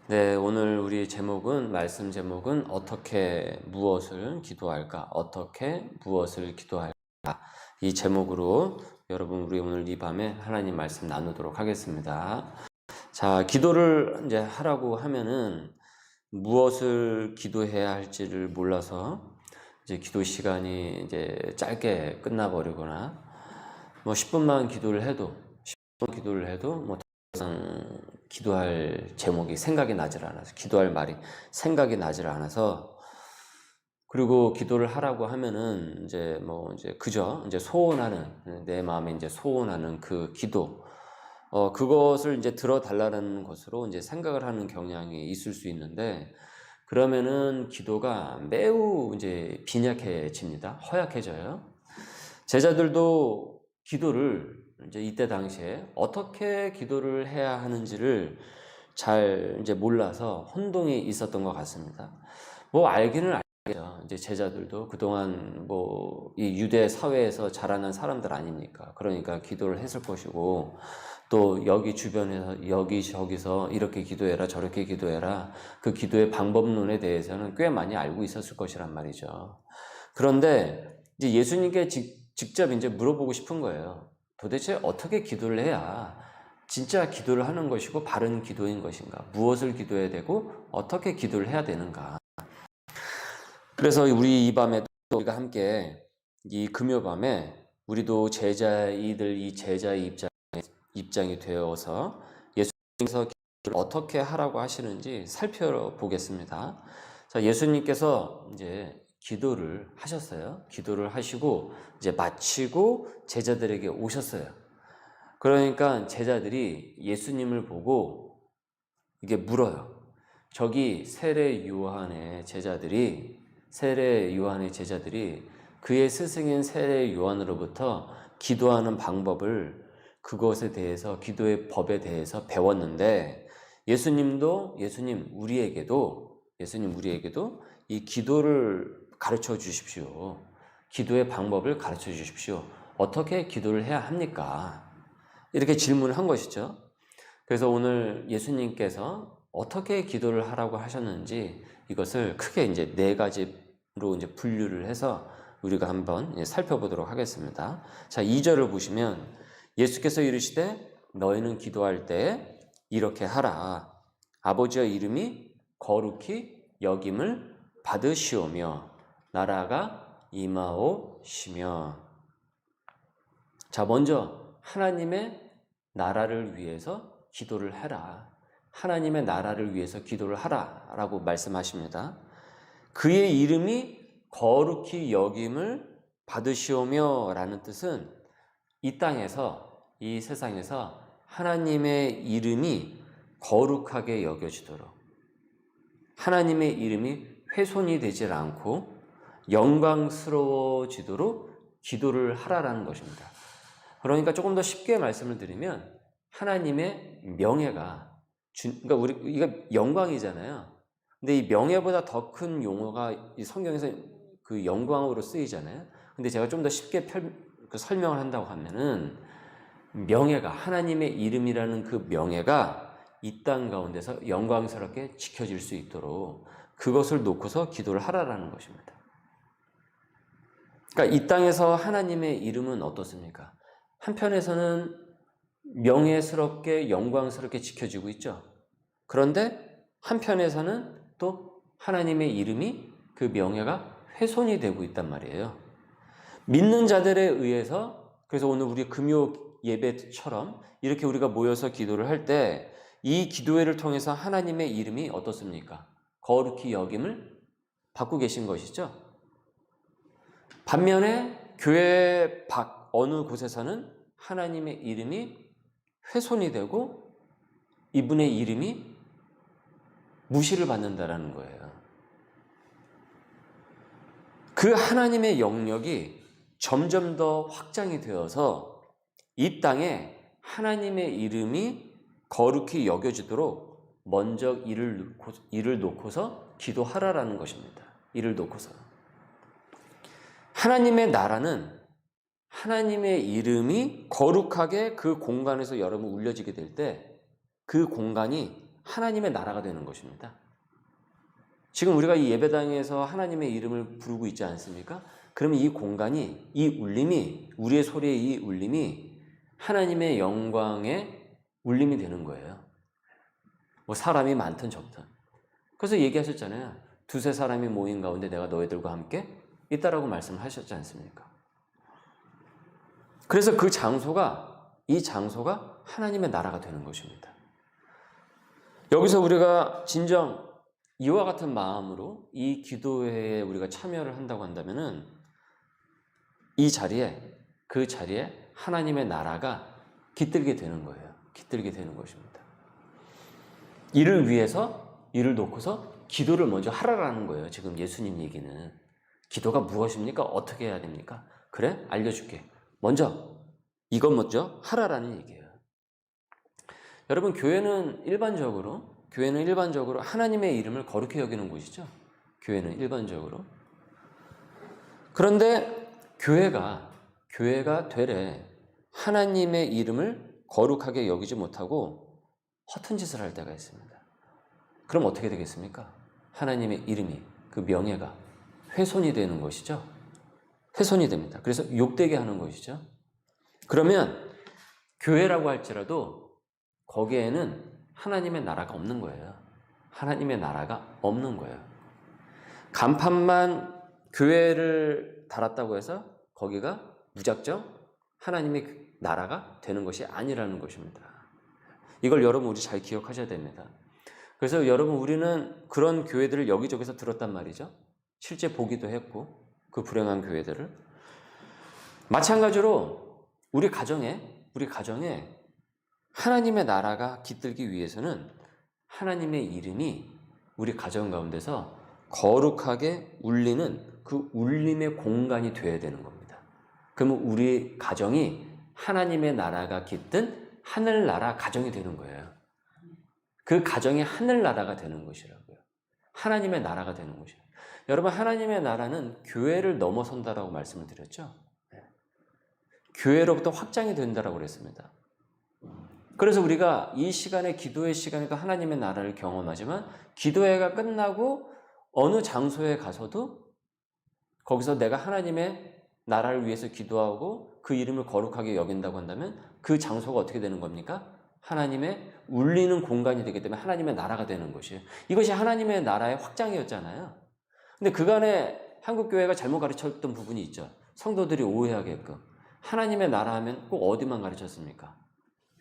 네, 오늘 우리 말씀 제목은 어떻게 무엇을 기도할까? 어떻게 무엇을 기도할까? 이 제목으로 여러분 우리 오늘 이 밤에 하나님 말씀 나누도록 하겠습니다. 자, 기도를 이제 하라고 하면은 무엇을 기도해야 할지를 몰라서 이제 기도 시간이 이제 짧게 끝나버리거나 뭐 10분만 기도를 해도 뭐 기도할 제목이 생각이 나질 않아서, 기도할 말이 생각이 나질 않아서, 그리고 기도를 하라고 하면은 이제 그저 이제 소원하는, 내 마음에 이제 소원하는 그 기도, 그것을 이제 들어달라는 것으로 이제 생각을 하는 경향이 있을 수 있는데, 그러면은 기도가 매우 이제 빈약해집니다. 허약해져요. 제자들도 기도를 이제 이때 당시에 어떻게 기도를 해야 하는지를 잘 이제 몰라서 혼동이 있었던 것 같습니다. 뭐 알기는 알겠죠. 이제 제자들도 그동안 뭐 이 유대 사회에서 자라난 사람들 아닙니까? 그러니까 기도를 했을 것이고, 또 여기 주변에서 여기저기서 이렇게 기도해라 저렇게 기도해라, 그 기도의 방법론에 대해서는 꽤 많이 알고 있었을 것이란 말이죠. 그런데 이제 예수님께 직접 이제 물어보고 싶은 거예요. 도대체 어떻게 기도를 해야 진짜 기도를 하는 것이고 바른 기도인 것인가? 무엇을 기도해야 되고 어떻게 기도를 해야 되는가? 그래서 우리 이 밤에 우리가 함께 이 금요 밤에 우리도 이 제자의 입장이 되어서 예수님께서 기도를 어떻게 하라고 하시는지 살펴보겠습니다. 자, 예수님께서 이제 기도를 하셨어요. 기도를 하시고 이제 마치고 제자들에게 오셨어요. 그러니까 제자들이 예수님을 보고 이게 물어요. 저기 세례 요한의 제자들이 그의 스승인 세례 요한으로부터 기도하는 방법을, 그것에 대해서, 기도의 법에 대해서 배웠는데, 예수님 우리에게도 이 기도를 가르쳐 주십시오. 기도의 방법을 가르쳐 주십시오. 어떻게 기도를 해야 합니까? 이렇게 질문을 한 것이죠. 그래서 오늘 예수님께서 어떻게 기도를 하라고 하셨는지 이것을 크게 이제 4가지로 이제 분류를 해서 우리가 한번 살펴보도록 하겠습니다. 자, 2절을 보시면 예수께서 이르시되 너희는 기도할 때 이렇게 하라. 아버지의 이름이 거룩히 여김을 받으시오며 나라가 임하오시며. 자, 먼저 하나님의 나라를 위해서 기도를 해라. 하나님의 나라를 위해서 기도를 하라 라고 말씀하십니다. 그의 이름이 거룩히 여김을 받으시오며 라는 뜻은 이 땅에서, 이 세상에서 하나님의 이름이 거룩하게 여겨지도록, 하나님의 이름이 훼손이 되질 않고 영광스러워지도록 기도를 하라라는 것입니다. 그러니까 조금 더 쉽게 말씀을 드리면 하나님의 명예가, 그러니까 이게 영광이잖아요. 근데 이 명예보다 더 큰 용어가 이 성경에서 그 영광으로 쓰이잖아요. 근데 제가 좀 더 쉽게 설명을 한다고 하면은, 명예가, 하나님의 이름이라는 그 명예가 이 땅 가운데서 영광스럽게 지켜질 수 있도록 그것을 놓고서 기도를 하라라는 것입니다. 그러니까 이 땅에서 하나님의 이름은 어떻습니까? 한편에서는 명예스럽게 영광스럽게 지켜지고 있죠. 그런데 한편에서는 또 하나님의 이름이, 그 명예가 훼손이 되고 있단 말이에요. 믿는 자들에 의해서, 그래서 오늘 우리 금요 예배처럼 이렇게 우리가 모여서 기도를 할 때 이 기도회를 통해서 하나님의 이름이 어떻습니까? 거룩히 여김을 받고 계신 것이죠. 반면에 교회 밖 어느 곳에서는 하나님의 이름이 훼손이 되고 이분의 이름이 무시를 받는다라는 거예요. 그 하나님의 영역이 점점 더 확장이 되어서 이 땅에 하나님의 이름이 거룩히 여겨지도록 먼저 이를 놓고서 기도하라라는 것입니다. 이를 놓고서. 하나님의 나라는 하나님의 이름이 거룩하게 그 공간에서 여러분 울려지게 될 때 그 공간이 하나님의 나라가 되는 것입니다. 지금 우리가 이 예배당에서 하나님의 이름을 부르고 있지 않습니까? 그러면 이 공간이, 이 울림이, 우리의 소리의 이 울림이 하나님의 영광의 울림이 되는 거예요. 뭐 사람이 많든 적든. 그래서 얘기하셨잖아요. 두세 사람이 모인 가운데 내가 너희들과 함께 있다라고 말씀하셨지 않습니까? 그래서 그 장소가, 이 장소가 하나님의 나라가 되는 것입니다. 여기서 우리가 진정 이와 같은 마음으로 이 기도회에 우리가 참여를 한다고 한다면은 이 자리에, 그 자리에 하나님의 나라가 깃들게 되는 거예요. 깃들게 되는 것입니다. 이를 위해서, 이를 놓고서 기도를 먼저 하라라는 거예요. 지금 예수님 얘기는. 기도가 무엇입니까? 어떻게 해야 됩니까? 그래? 알려줄게. 이것 먼저 하라라는 얘기예요. 여러분, 교회는 일반적으로 하나님의 이름을 거룩히 여기는 곳이죠. 교회는 일반적으로. 그런데 교회가 되레 하나님의 이름을 거룩하게 여기지 못하고 허튼 짓을 할 때가 있습니다. 그럼 어떻게 되겠습니까? 하나님의 이름이, 그 명예가 훼손이 되는 것이죠. 훼손이 됩니다. 그래서 욕되게 하는 것이죠. 그러면 교회라고 할지라도 거기에는 하나님의 나라가 없는 거예요. 하나님의 나라가 없는 거예요. 간판만 교회를 달았다고 해서 거기가 무작정 하나님의 나라가 되는 것이 아니라는 것입니다. 이걸 여러분 우리 잘 기억하셔야 됩니다. 그래서 여러분 우리는 그런 교회들을 여기저기서 들었단 말이죠. 실제 보기도 했고 그 불행한 교회들을. 마찬가지로 우리 가정에 하나님의 나라가 깃들기 위해서는 하나님의 이름이 우리 가정 가운데서 거룩하게 울리는 그 울림의 공간이 되어야 되는 겁니다. 그러면 우리 가정이 하나님의 나라가 깃든 하늘나라 가정이 되는 거예요. 그 가정이 하늘나라가 되는 것이라고요. 하나님의 나라가 되는 것이에요. 여러분, 하나님의 나라는 교회를 넘어선다라고 말씀을 드렸죠. 교회로부터 확장이 된다라고 그랬습니다. 그래서 우리가 이 시간에 기도의 시간에도 하나님의 나라를 경험하지만 기도회가 끝나고 어느 장소에 가서도 거기서 내가 하나님의 나라를 위해서 기도하고 그 이름을 거룩하게 여긴다고 한다면 그 장소가 어떻게 되는 겁니까? 하나님의 울리는 공간이 되기 때문에 하나님의 나라가 되는 것이에요. 이것이 하나님의 나라의 확장이었잖아요. 근데 그간에 한국교회가 잘못 가르쳤던 부분이 있죠. 성도들이 오해하게끔. 하나님의 나라 하면 꼭 어디만 가르쳤습니까?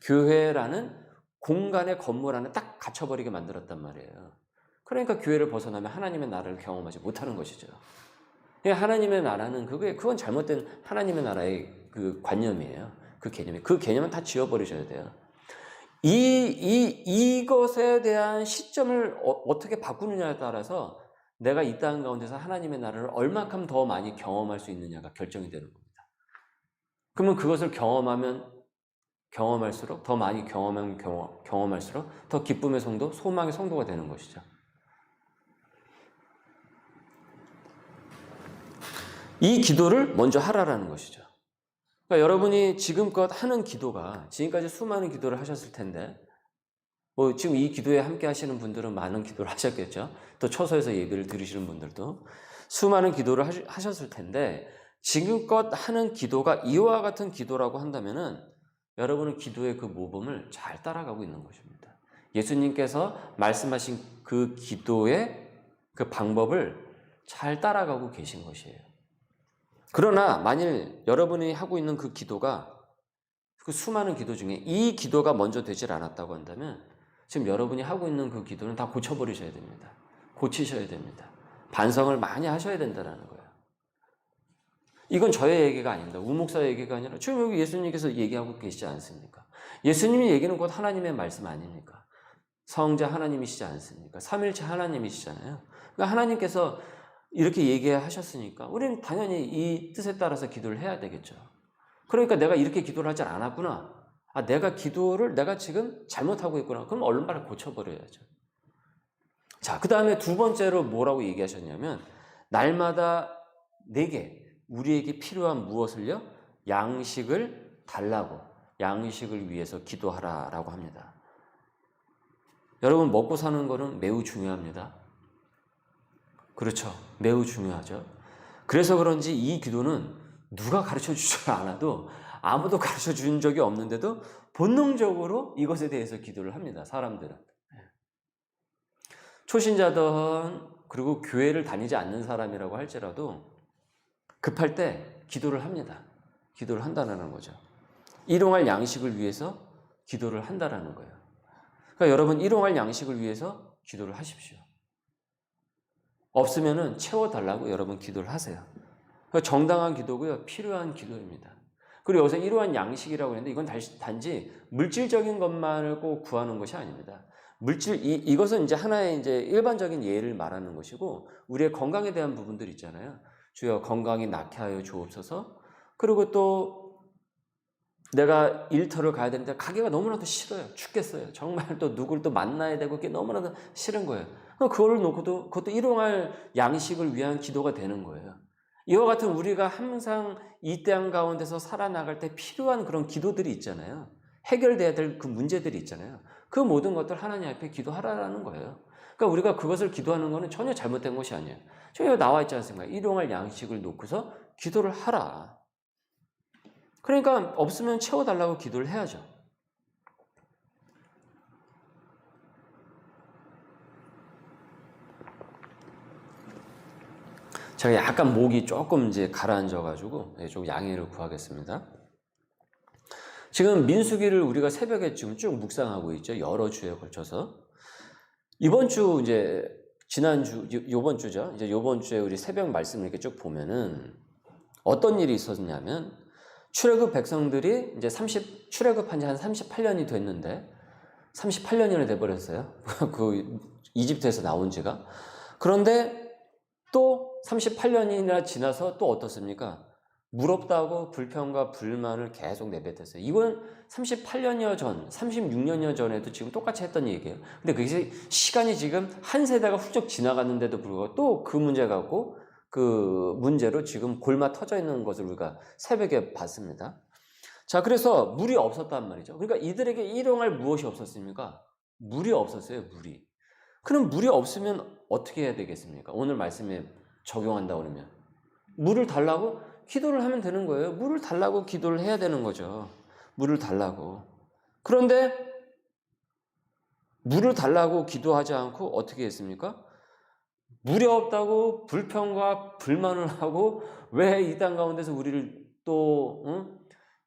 교회라는 공간의 건물 안에 딱 갇혀버리게 만들었단 말이에요. 그러니까 교회를 벗어나면 하나님의 나라를 경험하지 못하는 것이죠. 하나님의 나라는 그건 잘못된 하나님의 나라의 그 관념이에요. 그 개념은 다 지워버리셔야 돼요. 이것에 대한 시점을 어떻게 바꾸느냐에 따라서 내가 이 땅 가운데서 하나님의 나라를 얼마큼 더 많이 경험할 수 있느냐가 결정이 되는 겁니다. 그러면 그것을 경험할수록 더 많이 경험할수록 더 기쁨의 성도, 소망의 성도가 되는 것이죠. 이 기도를 먼저 하라라는 것이죠. 그러니까 여러분이 지금껏 하는 기도가 지금까지 수많은 기도를 하셨을 텐데 지금 이 기도에 함께 하시는 분들은 많은 기도를 하셨겠죠. 또 처소에서 예배를 들으시는 분들도 수많은 기도를 하셨을 텐데 지금껏 하는 기도가 이와 같은 기도라고 한다면은 여러분은 기도의 그 모범을 잘 따라가고 있는 것입니다. 예수님께서 말씀하신 그 기도의 그 방법을 잘 따라가고 계신 것이에요. 그러나 만일 여러분이 하고 있는 그 기도가 그 수많은 기도 중에 이 기도가 먼저 되질 않았다고 한다면 지금 여러분이 하고 있는 그 기도는 다 고쳐버리셔야 됩니다. 고치셔야 됩니다. 반성을 많이 하셔야 된다는 거예요. 이건 저의 얘기가 아닙니다. 우목사의 얘기가 아니라 지금 여기 예수님께서 얘기하고 계시지 않습니까? 예수님이 얘기는 곧 하나님의 말씀 아닙니까? 성자 하나님이시지 않습니까? 삼일체 하나님이시잖아요. 그러니까 하나님께서 이렇게 얘기하셨으니까 우리는 당연히 이 뜻에 따라서 기도를 해야 되겠죠. 그러니까 내가 이렇게 기도를 하지 않았구나. 내가 지금 잘못하고 있구나. 그럼 얼른 바로 고쳐버려야죠. 자, 그 다음에 두 번째로 뭐라고 얘기하셨냐면 날마다 내게 우리에게 필요한 무엇을요? 양식을 달라고, 양식을 위해서 기도하라라고 합니다. 여러분, 먹고 사는 거는 매우 중요합니다. 그렇죠. 매우 중요하죠. 그래서 그런지 이 기도는 누가 가르쳐 주지 않아도, 아무도 가르쳐 준 적이 없는데도 본능적으로 이것에 대해서 기도를 합니다. 사람들은. 초신자든 그리고 교회를 다니지 않는 사람이라고 할지라도 급할 때 기도를 합니다. 기도를 한다는 거죠. 일용할 양식을 위해서 기도를 한다는 거예요. 그러니까 여러분, 일용할 양식을 위해서 기도를 하십시오. 없으면은 채워달라고 여러분 기도를 하세요. 그러니까 정당한 기도고요. 필요한 기도입니다. 그리고 여기서 일용할 양식이라고 했는데 이건 단지 물질적인 것만을 꼭 구하는 것이 아닙니다. 이것은 이제 하나의 이제 일반적인 예를 말하는 것이고, 우리의 건강에 대한 부분들 있잖아요. 주여 건강이 낫게 하여 주옵소서. 그리고 또 내가 일터를 가야 되는데 가기가 너무나도 싫어요. 죽겠어요. 정말 또 누구를 또 만나야 되고 그게 너무나도 싫은 거예요. 그걸 놓고도 그것도 일용할 양식을 위한 기도가 되는 거예요. 이와 같은 우리가 항상 이 땅 가운데서 살아나갈 때 필요한 그런 기도들이 있잖아요. 해결돼야 될 그 문제들이 있잖아요. 그 모든 것들 하나님 앞에 기도하라는 거예요. 그러니까 우리가 그것을 기도하는 것은 전혀 잘못된 것이 아니에요. 저기 나와 있지 않습니까? 일용할 양식을 놓고서 기도를 하라. 그러니까 없으면 채워달라고 기도를 해야죠. 제가 약간 목이 조금 이제 가라앉아가지고 좀 양해를 구하겠습니다. 지금 민수기를 우리가 새벽에 지금 쭉 묵상하고 있죠. 여러 주에 걸쳐서. 이번 주 이제 지난주 요번 주죠. 이제 요번 주에 우리 새벽 말씀을 이렇게 쭉 보면은 어떤 일이 있었냐면, 출애굽 백성들이 이제 출애굽한 지 한 38년이 됐는데 38년이나 돼 버렸어요. 그 이집트에서 나온 지가. 그런데 또 38년이나 지나서 또 어떻습니까? 무럽다고 불평과 불만을 계속 내뱉었어요. 이건 38년여 전, 36년여 전에도 지금 똑같이 했던 얘기예요. 근데 그게 시간이 지금 한 세대가 훌쩍 지나갔는데도 불구하고 또 그 문제 갖고 그 문제로 지금 골마 터져 있는 것을 우리가 새벽에 봤습니다. 자, 그래서 물이 없었단 말이죠. 그러니까 이들에게 일용할 무엇이 없었습니까? 물이 없었어요, 물이. 그럼 물이 없으면 어떻게 해야 되겠습니까? 오늘 말씀에 적용한다 그러면 물을 달라고 기도를 하면 되는 거예요. 물을 달라고 기도를 해야 되는 거죠. 물을 달라고. 그런데 물을 달라고 기도하지 않고 어떻게 했습니까? 물이 없다고 불평과 불만을 하고, 왜 이 땅 가운데서 우리를 또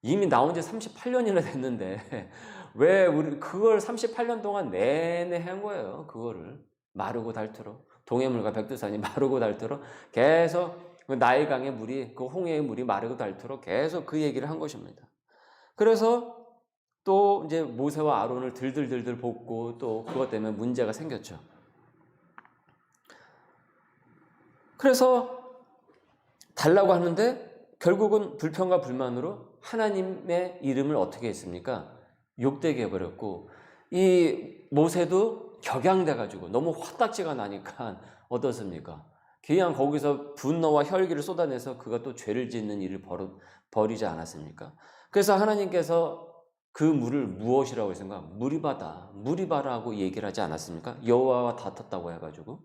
이미 나온 지 38년이나 됐는데 왜 우리 그걸 38년 동안 내내 한 거예요. 그거를 마르고 닳도록, 동해물과 백두산이 마르고 닳도록 계속 그 나일강의 물이, 그 홍해의 물이 마르고 닳도록 계속 그 얘기를 한 것입니다. 그래서 또 이제 모세와 아론을 들들들들 볶고 또 그것 때문에 문제가 생겼죠. 그래서 달라고 하는데 결국은 불평과 불만으로 하나님의 이름을 어떻게 했습니까? 욕되게 해버렸고, 이 모세도 격양돼가지고 너무 화딱지가 나니까 어떻습니까? 그냥 거기서 분노와 혈기를 쏟아내서 그가 또 죄를 짓는 일을 벌이지 않았습니까? 그래서 하나님께서 그 물을 무엇이라고 했습니까? 무리바다, 무리바라고 얘기를 하지 않았습니까? 여호와와 다퉜다고 해가지고.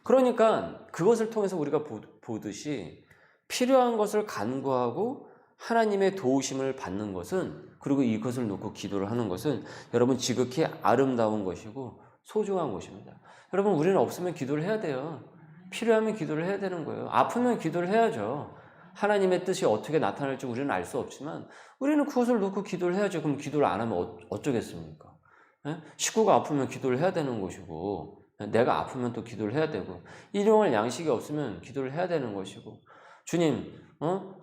그러니까 그것을 통해서 우리가 보듯이 필요한 것을 간구하고 하나님의 도우심을 받는 것은, 그리고 이것을 놓고 기도를 하는 것은 여러분 지극히 아름다운 것이고 소중한 것입니다. 여러분, 우리는 없으면 기도를 해야 돼요. 필요하면 기도를 해야 되는 거예요. 아프면 기도를 해야죠. 하나님의 뜻이 어떻게 나타날지 우리는 알 수 없지만 우리는 그것을 놓고 기도를 해야죠. 그럼 기도를 안 하면 어쩌겠습니까? 식구가 아프면 기도를 해야 되는 것이고, 내가 아프면 또 기도를 해야 되고, 일용할 양식이 없으면 기도를 해야 되는 것이고, 주님,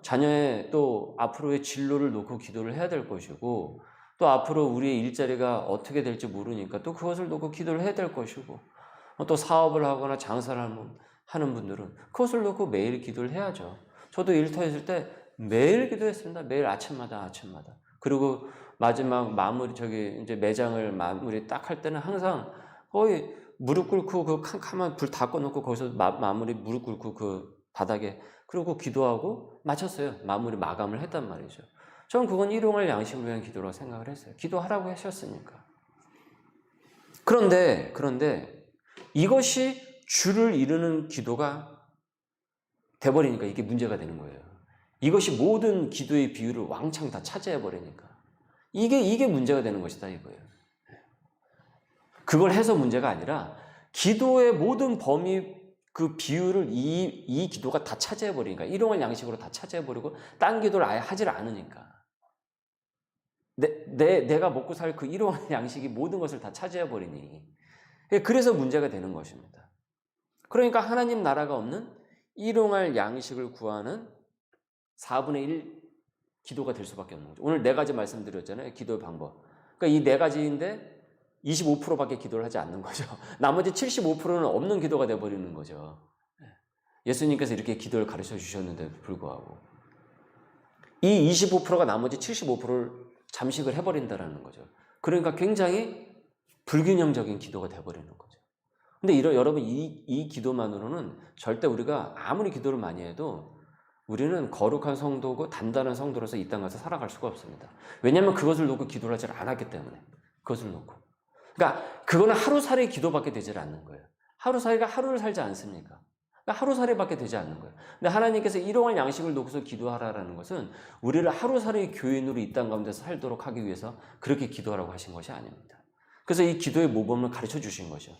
자녀의 또 앞으로의 진로를 놓고 기도를 해야 될 것이고, 또 앞으로 우리의 일자리가 어떻게 될지 모르니까 또 그것을 놓고 기도를 해야 될 것이고, 또 사업을 하거나 장사를 하는 분들은 그것을 놓고 매일 기도를 해야죠. 저도 일터에 있을 때 매일 기도했습니다. 매일 아침마다. 그리고 마지막 마무리, 이제 매장을 마무리 딱 할 때는 항상 거의 무릎 꿇고 그 캄캄한 불 다 꺼놓고 거기서 마무리 무릎 꿇고 그 바닥에, 그리고 기도하고 마쳤어요. 마감을 했단 말이죠. 저는 그건 일용할 양식을 위한 기도라고 생각을 했어요. 기도하라고 하셨으니까. 그런데 이것이 주를 이루는 기도가 돼버리니까 이게 문제가 되는 거예요. 이것이 모든 기도의 비율을 왕창 다 차지해버리니까. 이게 문제가 되는 것이다 이거예요. 그걸 해서 문제가 아니라 기도의 모든 범위 그 비율을 이 기도가 다 차지해버리니까 일용할 양식으로 다 차지해버리고 딴 기도를 아예 하질 않으니까 내가 먹고 살 그 일용할 양식이 모든 것을 다 차지해버리니 그래서 문제가 되는 것입니다. 그러니까 하나님 나라가 없는 일용할 양식을 구하는 4분의 1 기도가 될 수밖에 없는 거죠. 오늘 4가지 말씀드렸잖아요. 기도의 방법. 그러니까 이 4가지인데 25%밖에 기도를 하지 않는 거죠. 나머지 75%는 없는 기도가 되어버리는 거죠. 예수님께서 이렇게 기도를 가르쳐 주셨는데도 불구하고 이 25%가 나머지 75%를 잠식을 해버린다는 거죠. 그러니까 굉장히 불균형적인 기도가 되어버리는 거죠. 근데 여러분 이 기도만으로는 절대 우리가 아무리 기도를 많이 해도 우리는 거룩한 성도고 단단한 성도로서 이 땅 가서 살아갈 수가 없습니다. 왜냐하면 그것을 놓고 기도를 하지 않았기 때문에 그것을 놓고 그러니까 그거는 하루살이 기도밖에 되질 않는 거예요. 하루살이가 하루를 살지 않습니까? 그러니까 하루살이밖에 되지 않는 거예요. 근데 하나님께서 일용할 양식을 놓고서 기도하라라는 것은 우리를 하루살이 교인으로 이 땅 가운데서 살도록 하기 위해서 그렇게 기도하라고 하신 것이 아닙니다. 그래서 이 기도의 모범을 가르쳐 주신 거죠.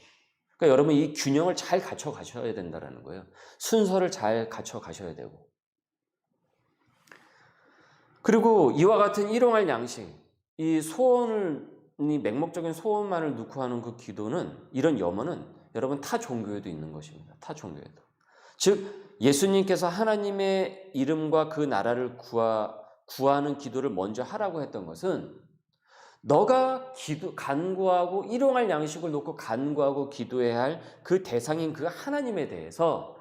그러니까 여러분 이 균형을 잘 갖춰 가셔야 된다는 거예요. 순서를 잘 갖춰 가셔야 되고 그리고 이와 같은 일용할 양식, 이 맹목적인 소원만을 놓고 하는 그 기도는 이런 염원은 여러분 타 종교에도 있는 것입니다. 타 종교에도. 즉 예수님께서 하나님의 이름과 그 나라를 구하는 기도를 먼저 하라고 했던 것은 너가 간구하고 일용할 양식을 놓고 간구하고 기도해야 할 그 대상인 그 하나님에 대해서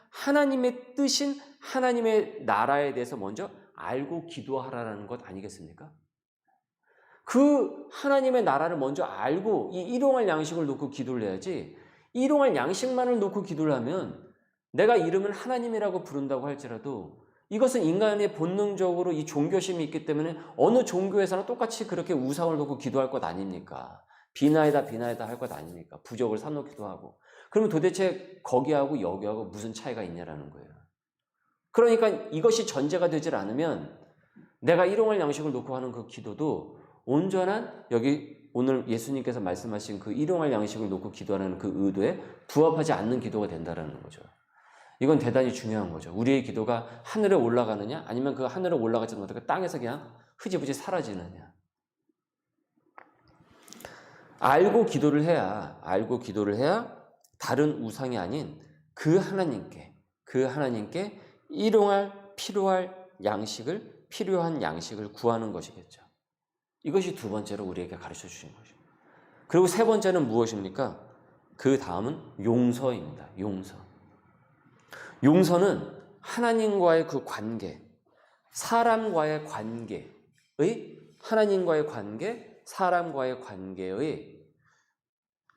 하나님의 뜻인 하나님의 나라에 대해서 먼저 알고 기도하라는 것 아니겠습니까? 그 하나님의 나라를 먼저 알고 이 일용할 양식을 놓고 기도를 해야지 일용할 양식만을 놓고 기도를 하면 내가 이름을 하나님이라고 부른다고 할지라도 이것은 인간의 본능적으로 이 종교심이 있기 때문에 어느 종교에서나 똑같이 그렇게 우상을 놓고 기도할 것 아닙니까? 비나이다 할 것 아닙니까? 부적을 사놓기도 하고. 그러면 도대체 거기하고 여기하고 무슨 차이가 있냐라는 거예요. 그러니까 이것이 전제가 되질 않으면 내가 일용할 양식을 놓고 하는 그 기도도 온전한 여기 오늘 예수님께서 말씀하신 그 일용할 양식을 놓고 기도하는 그 의도에 부합하지 않는 기도가 된다는 거죠. 이건 대단히 중요한 거죠. 우리의 기도가 하늘에 올라가느냐 아니면 그 하늘에 올라가지 못하고 땅에서 그냥 흐지부지 사라지느냐. 알고 기도를 해야 다른 우상이 아닌 그 하나님께 필요한 양식을 구하는 것이겠죠. 이것이 두 번째로 우리에게 가르쳐 주신 것이죠. 그리고 세 번째는 무엇입니까? 그 다음은 용서입니다. 용서는 하나님과의 그 관계, 사람과의 관계의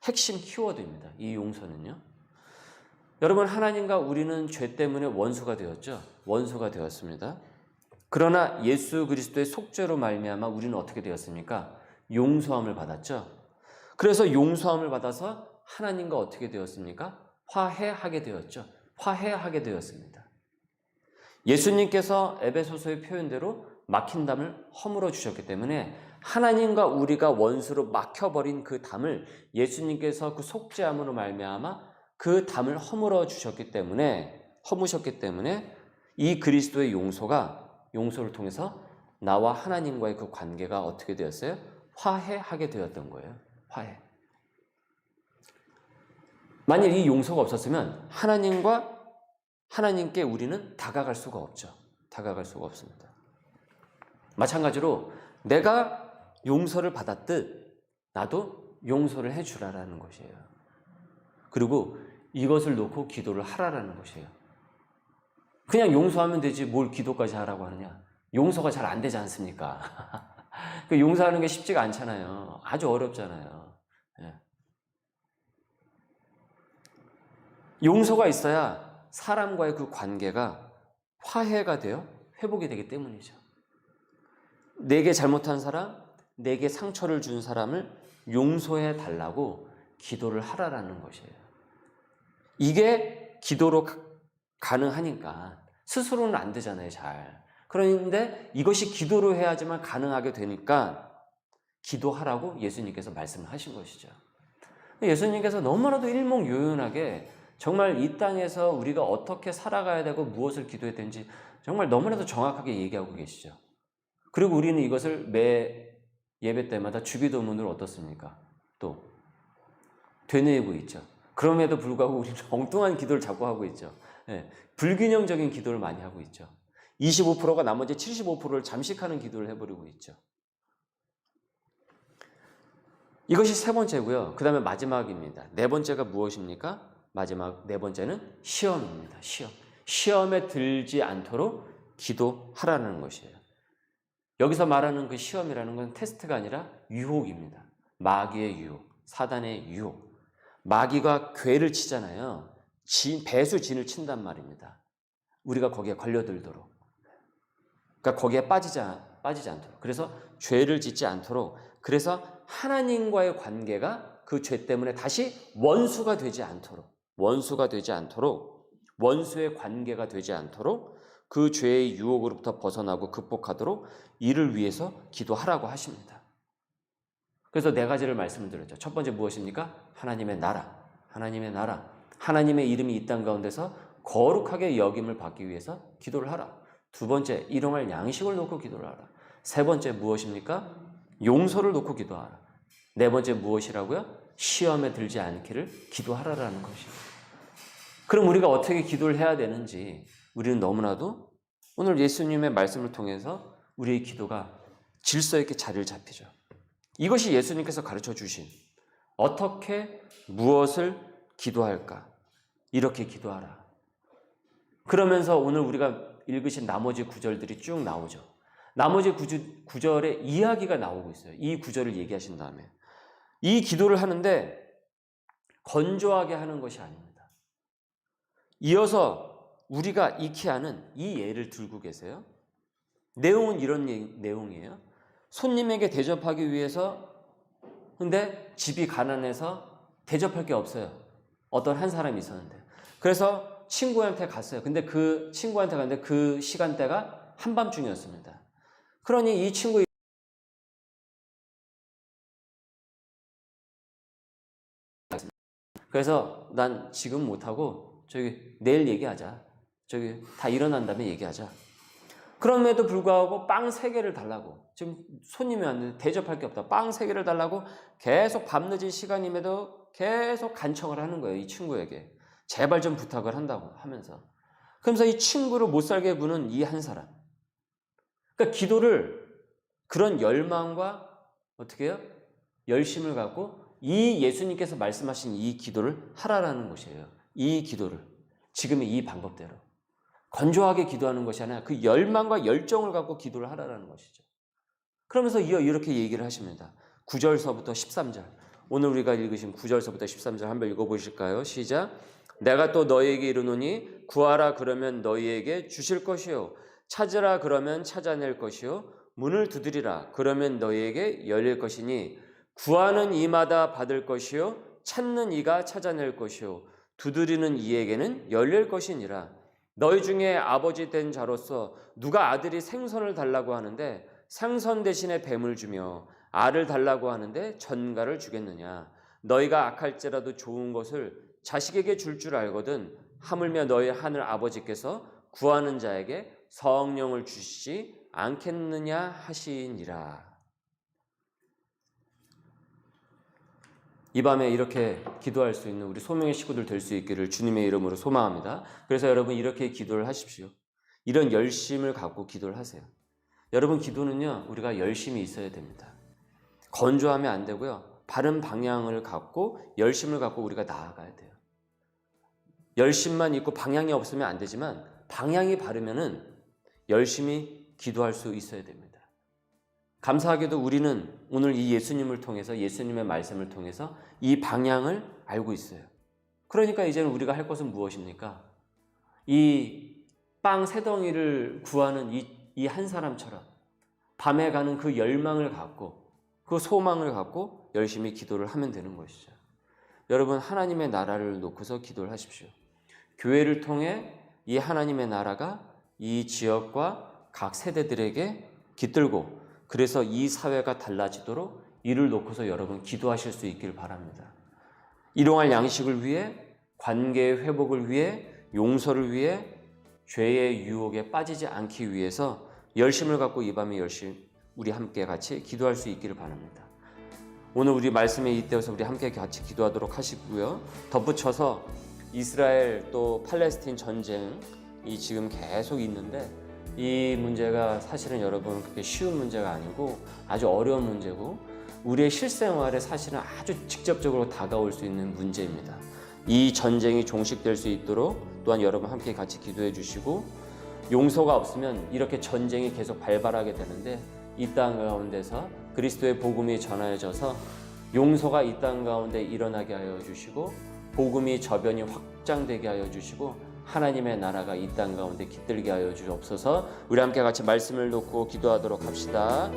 핵심 키워드입니다. 이 용서는요. 여러분 하나님과 우리는 죄 때문에 원수가 되었습니다. 그러나 예수 그리스도의 속죄로 말미암아 우리는 어떻게 되었습니까? 용서함을 받았죠. 그래서 용서함을 받아서 하나님과 어떻게 되었습니까? 화해하게 되었습니다. 예수님께서 에베소서의 표현대로 막힌 담을 허물어 주셨기 때문에 하나님과 우리가 원수로 막혀버린 그 담을 예수님께서 그 속죄함으로 말미암아 그 담을 허무셨기 때문에 이 그리스도의 용서를 통해서 나와 하나님과의 그 관계가 어떻게 되었어요? 화해하게 되었던 거예요. 화해. 만일 이 용서가 없었으면 하나님께 우리는 다가갈 수가 없습니다. 마찬가지로 내가 용서를 받았듯 나도 용서를 해주라라는 것이에요. 그리고 이것을 놓고 기도를 하라라는 것이에요. 그냥 용서하면 되지 뭘 기도까지 하라고 하느냐. 용서가 잘 안 되지 않습니까? 그 용서하는 게 쉽지가 않잖아요. 아주 어렵잖아요. 예. 용서가 있어야 사람과의 그 관계가 화해가 되어 회복이 되기 때문이죠. 내게 잘못한 사람, 내게 상처를 준 사람을 용서해 달라고 기도를 하라라는 것이에요. 이게 기도로 가능하니까 스스로는 안 되잖아요, 잘. 그런데 이것이 기도로 해야지만 가능하게 되니까 기도하라고 예수님께서 말씀을 하신 것이죠. 예수님께서 너무나도 일목요연하게 정말 이 땅에서 우리가 어떻게 살아가야 되고 무엇을 기도해야 되는지 정말 너무나도 정확하게 얘기하고 계시죠. 그리고 우리는 이것을 매 예배 때마다 주기도문을 어떻습니까? 또 되뇌이고 있죠. 그럼에도 불구하고 우리는 엉뚱한 기도를 자꾸 하고 있죠. 네, 불균형적인 기도를 많이 하고 있죠. 25%가 나머지 75%를 잠식하는 기도를 해버리고 있죠. 이것이 세 번째고요. 그 다음에 마지막입니다. 네 번째가 무엇입니까? 마지막 네 번째는 시험입니다. 시험. 시험에 들지 않도록 기도하라는 것이에요. 여기서 말하는 그 시험이라는 건 테스트가 아니라 유혹입니다. 마귀의 유혹, 사단의 유혹. 마귀가 궤를 치잖아요. 배수진을 친단 말입니다. 우리가 거기에 걸려들도록. 그러니까 거기에 빠지지 않도록. 그래서 죄를 짓지 않도록. 그래서 하나님과의 관계가 그 죄 때문에 다시 원수가 되지 않도록. 원수의 관계가 되지 않도록 그 죄의 유혹으로부터 벗어나고 극복하도록 이를 위해서 기도하라고 하십니다. 그래서 네 가지를 말씀을 드렸죠. 첫 번째 무엇입니까? 하나님의 나라. 하나님의 이름이 이 땅 가운데서 거룩하게 여김을 받기 위해서 기도를 하라. 두 번째, 일용할 양식을 놓고 기도를 하라. 세 번째 무엇입니까? 용서를 놓고 기도하라. 네 번째 무엇이라고요? 시험에 들지 않기를 기도하라라는 것입니다. 그럼 우리가 어떻게 기도를 해야 되는지 우리는 너무나도 오늘 예수님의 말씀을 통해서 우리의 기도가 질서 있게 자리를 잡히죠. 이것이 예수님께서 가르쳐 주신 어떻게 무엇을 기도할까? 이렇게 기도하라. 그러면서 오늘 우리가 읽으신 나머지 구절들이 쭉 나오죠. 나머지 구절에 이야기가 나오고 있어요. 이 구절을 얘기하신 다음에 이 기도를 하는데 건조하게 하는 것이 아닙니다. 이어서 우리가 익히 아는 이 예를 들고 계세요. 내용은 이런 내용이에요. 손님에게 대접하기 위해서 근데 집이 가난해서 대접할 게 없어요. 어떤 한 사람이 있었는데 그래서 친구한테 갔어요. 근데 그 친구한테 갔는데 그 시간대가 한밤중이었습니다. 그러니 이 친구 그래서 난 지금 못하고 저기 내일 얘기하자. 저기 다 일어난 다음에 얘기하자. 그럼에도 불구하고 빵 3개를 달라고. 지금 손님이 왔는데 대접할 게 없다. 빵 3개를 달라고 계속 밤늦은 시간임에도 계속 간청을 하는 거예요. 이 친구에게. 제발 좀 부탁을 한다고 하면서. 그러면서 이 친구를 못 살게 구는 이 한 사람. 그러니까 기도를 그런 열망과 어떻게 해요? 열심을 갖고 이 예수님께서 말씀하신 이 기도를 하라라는 것이에요. 이 기도를. 지금의 이 방법대로. 건조하게 기도하는 것이 아니라 그 열망과 열정을 갖고 기도를 하라라는 것이죠. 그러면서 이렇게 얘기를 하십니다. 9절서부터 13절. 오늘 우리가 읽으신 9절서부터 13절 한번 읽어보실까요? 시작. 내가 또 너희에게 이르노니 구하라 그러면 너희에게 주실 것이요 찾으라 그러면 찾아낼 것이요 문을 두드리라 그러면 너희에게 열릴 것이니 구하는 이마다 받을 것이요 찾는 이가 찾아낼 것이요 두드리는 이에게는 열릴 것이니라. 너희 중에 아버지 된 자로서 누가 아들이 생선을 달라고 하는데 생선 대신에 뱀을 주며 알을 달라고 하는데 전갈을 주겠느냐. 너희가 악할지라도 좋은 것을 자식에게 줄 알거든 하물며 너희 하늘 아버지께서 구하는 자에게 성령을 주시지 않겠느냐 하시니라. 이 밤에 이렇게 기도할 수 있는 우리 소명의 식구들 될 수 있기를 주님의 이름으로 소망합니다. 그래서 여러분 이렇게 기도를 하십시오. 이런 열심을 갖고 기도를 하세요. 여러분 기도는요 우리가 열심이 있어야 됩니다. 건조하면 안 되고요. 바른 방향을 갖고 열심을 갖고 우리가 나아가야 돼요. 열심만 있고 방향이 없으면 안 되지만 방향이 바르면은 열심히 기도할 수 있어야 됩니다. 감사하게도 우리는 오늘 이 예수님을 통해서 예수님의 말씀을 통해서 이 방향을 알고 있어요. 그러니까 이제는 우리가 할 것은 무엇입니까? 이 빵 3덩이를 구하는 이 한 사람처럼 밤에 가는 그 열망을 갖고 그 소망을 갖고 열심히 기도를 하면 되는 것이죠. 여러분, 하나님의 나라를 놓고서 기도를 하십시오. 교회를 통해 이 하나님의 나라가 이 지역과 각 세대들에게 깃들고, 그래서 이 사회가 달라지도록 이를 놓고서 여러분 기도하실 수 있길 바랍니다. 일용할 양식을 위해, 관계의 회복을 위해, 용서를 위해, 죄의 유혹에 빠지지 않기 위해서 열심을 갖고 이 밤에 열심히 우리 함께 같이 기도할 수 있기를 바랍니다. 오늘 우리 말씀에 잇대어서 우리 함께 같이 기도하도록 하시고요. 덧붙여서 이스라엘 또 팔레스틴 전쟁이 지금 계속 있는데, 이 문제가 사실은 여러분 그렇게 쉬운 문제가 아니고 아주 어려운 문제고, 우리의 실생활에 사실은 아주 직접적으로 다가올 수 있는 문제입니다. 이 전쟁이 종식될 수 있도록 또한 여러분 함께 같이 기도해 주시고, 용서가 없으면 이렇게 전쟁이 계속 발발하게 되는데, 이 땅 가운데서 그리스도의 복음이 전하여져서 용서가 이 땅 가운데 일어나게 하여 주시고, 복음이 저변이 확장되게 하여 주시고, 하나님의 나라가 이 땅 가운데 깃들게 하여 주옵소서. 우리 함께 같이 말씀을 놓고 기도하도록 합시다.